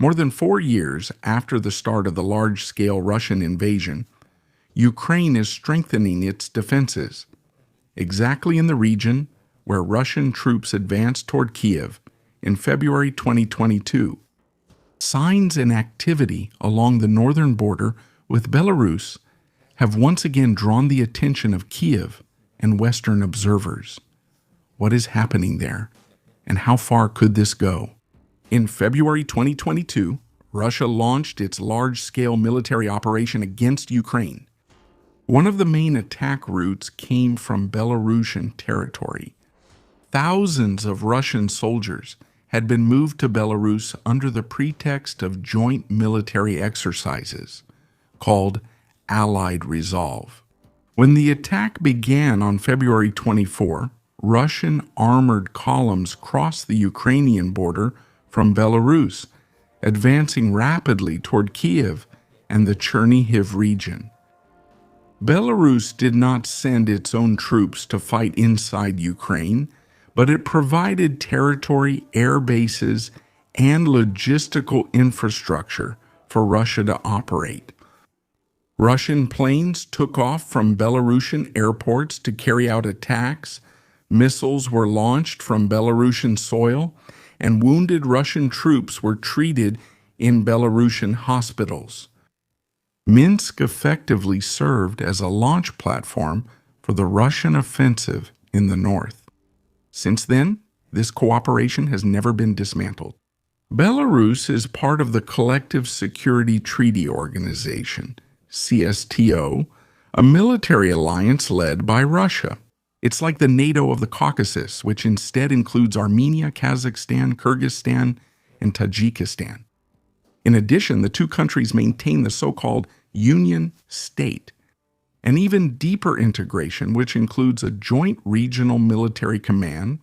More than 4 years after the start of the large-scale Russian invasion, Ukraine is strengthening its defenses, exactly in the region where Russian troops advanced toward Kiev in February 2022. Signs and activity along the northern border with Belarus have once again drawn the attention of Kiev and Western observers. What is happening there, and how far could this go? In February 2022, Russia launched its large-scale military operation against Ukraine. One of the main attack routes came from Belarusian territory. Thousands of Russian soldiers had been moved to Belarus under the pretext of joint military exercises, called Allied Resolve. When the attack began on February 24, Russian armored columns crossed the Ukrainian border from Belarus, advancing rapidly toward Kiev and the Chernihiv region. Belarus did not send its own troops to fight inside Ukraine, but it provided territory, air bases, and logistical infrastructure for Russia to operate. Russian planes took off from Belarusian airports to carry out attacks, missiles were launched from Belarusian soil, and wounded Russian troops were treated in Belarusian hospitals. Minsk effectively served as a launch platform for the Russian offensive in the north. Since then, this cooperation has never been dismantled. Belarus is part of the Collective Security Treaty Organization, CSTO, a military alliance led by Russia. It's like the NATO of the Caucasus, which instead includes Armenia, Kazakhstan, Kyrgyzstan, and Tajikistan. In addition, the two countries maintain the so-called Union State, an even deeper integration which includes a joint regional military command,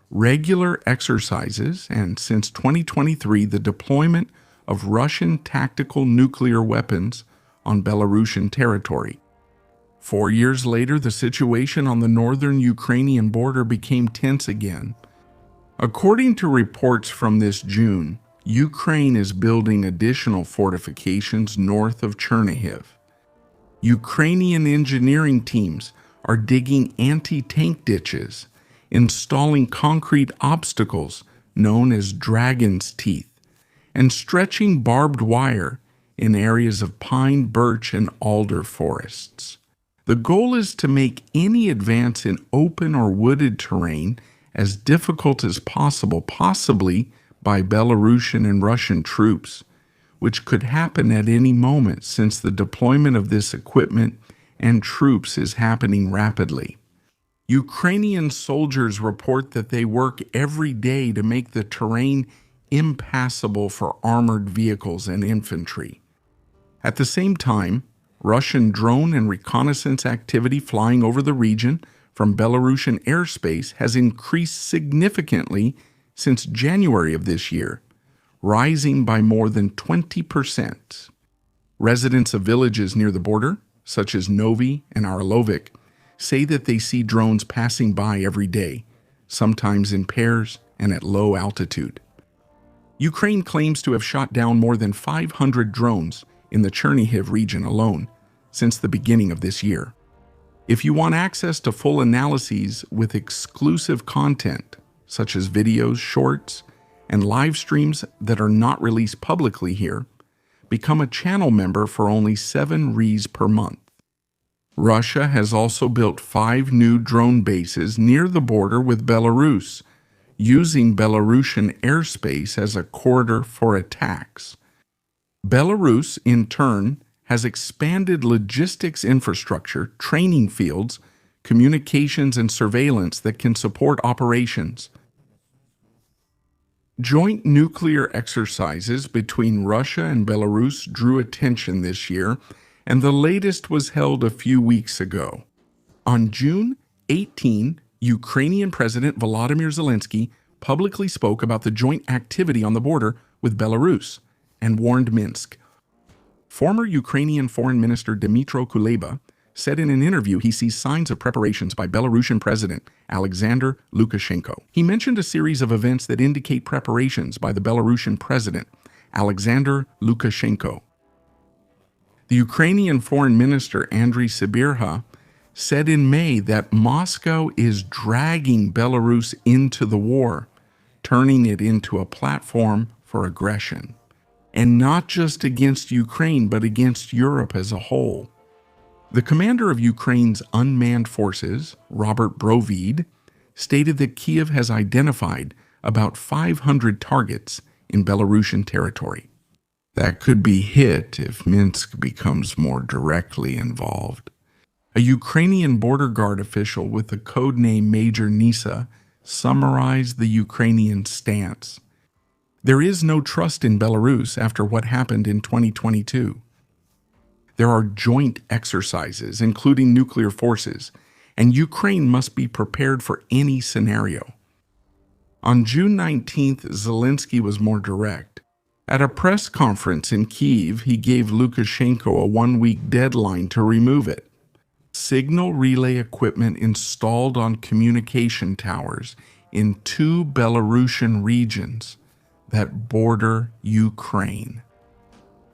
regular exercises, and since 2023, the deployment of Russian tactical nuclear weapons on Belarusian territory. 4 years later, the situation on the northern Ukrainian border became tense again. According to reports from this June, Ukraine is building additional fortifications north of Chernihiv. Ukrainian engineering teams are digging anti-tank ditches, installing concrete obstacles known as dragon's teeth, and stretching barbed wire in areas of pine, birch, and alder forests. The goal is to make any advance in open or wooded terrain as difficult as possible, possibly by Belarusian and Russian troops, which could happen at any moment since the deployment of this equipment and troops is happening rapidly. Ukrainian soldiers report that they work every day to make the terrain impassable for armored vehicles and infantry. At the same time, Russian drone and reconnaissance activity flying over the region from Belarusian airspace has increased significantly since January of this year, rising by more than 20%. Residents of villages near the border, such as Novi and Arlovik, say that they see drones passing by every day, sometimes in pairs and at low altitude. Ukraine claims to have shot down more than 500 drones in the Chernihiv region alone since the beginning of this year. If you want access to full analyses with exclusive content, such as videos, shorts, and live streams that are not released publicly here, become a channel member for only 7 Rs per month. Russia has also built 5 new drone bases near the border with Belarus, using Belarusian airspace as a corridor for attacks. Belarus, in turn, has expanded logistics infrastructure, training fields, communications, and surveillance that can support operations. Joint nuclear exercises between Russia and Belarus drew attention this year, and the latest was held a few weeks ago. On June 18, Ukrainian President Volodymyr Zelenskyy publicly spoke about the joint activity on the border with Belarus and warned Minsk. Former Ukrainian Foreign Minister Dmytro Kuleba said in an interview he sees signs of preparations by Belarusian President Alexander Lukashenko. He mentioned a series of events that indicate preparations by the Belarusian president Alexander Lukashenko. The Ukrainian Foreign Minister Andriy Sybiha said in May that Moscow is dragging Belarus into the war, turning it into a platform for aggression. And not just against Ukraine, but against Europe as a whole. The commander of Ukraine's unmanned forces, Robert Brovid, stated that Kiev has identified about 500 targets in Belarusian territory. That could be hit if Minsk becomes more directly involved. A Ukrainian border guard official with the codename Major Nisa summarized the Ukrainian stance. There is no trust in Belarus after what happened in 2022. There are joint exercises, including nuclear forces, and Ukraine must be prepared for any scenario. On June 19th, Zelenskyy was more direct. At a press conference in Kyiv, he gave Lukashenko a one-week deadline to remove it. Signal relay equipment installed on communication towers in 2 Belarusian regions that border Ukraine.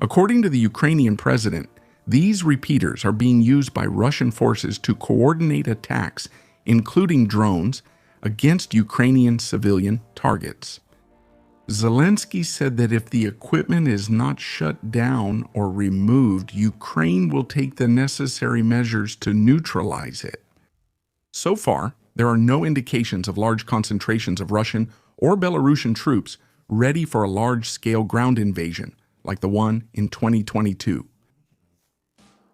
According to the Ukrainian president, these repeaters are being used by Russian forces to coordinate attacks, including drones, against Ukrainian civilian targets. Zelenskyy said that if the equipment is not shut down or removed, Ukraine will take the necessary measures to neutralize it. So far, there are no indications of large concentrations of Russian or Belarusian troops ready for a large-scale ground invasion, like the one in 2022.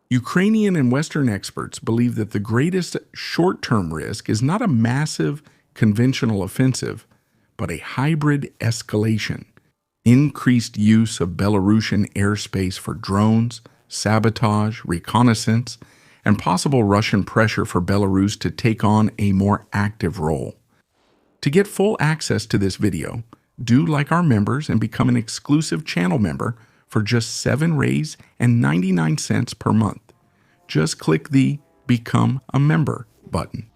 Ukrainian and Western experts believe that the greatest short-term risk is not a massive conventional offensive, but a hybrid escalation, increased use of Belarusian airspace for drones, sabotage, reconnaissance, and possible Russian pressure for Belarus to take on a more active role. To get full access to this video, do like our members and become an exclusive channel member for just $7.99 per month. Just click the Become a Member button.